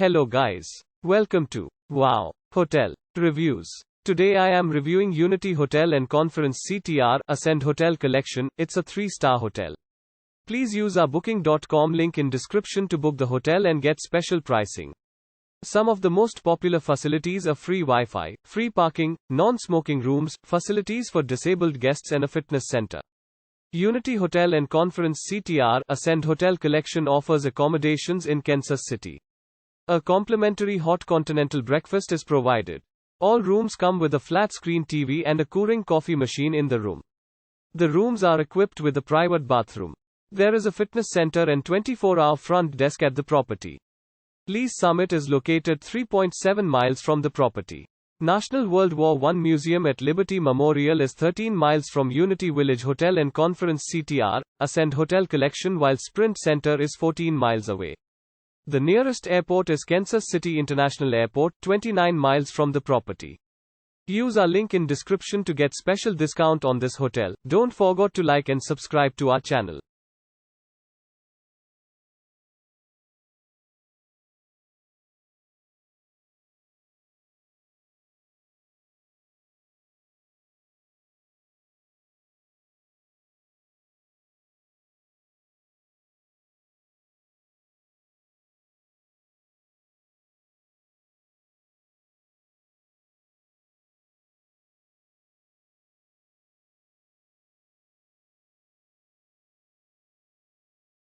Hello guys. Welcome to Wow Hotel Reviews. Today I am reviewing Unity Hotel and Conference Ctr Ascend Hotel Collection. It's a 3-star hotel. Please use our booking.com link in description to book the hotel and get special pricing. Some of the most popular facilities are free Wi-Fi, free parking, non-smoking rooms, facilities for disabled guests and a fitness center. Unity Hotel and Conference Ctr Ascend Hotel Collection offers accommodations in Kansas City. A complimentary hot continental breakfast is provided. All rooms come with a flat-screen TV and a Keuring coffee machine in the room. The rooms are equipped with a private bathroom. There is a fitness center and 24-hour front desk at the property. Lee's Summit is located 3.7 miles from the property. National World War I Museum at Liberty Memorial is 13 miles from Unity Village Hotel and Conference Ctr Ascend Hotel Collection, while Sprint Center is 14 miles away. The nearest airport is Kansas City International Airport, 29 miles from the property. Use our link in description to get special discount on this hotel. Don't forget to like and subscribe to our channel.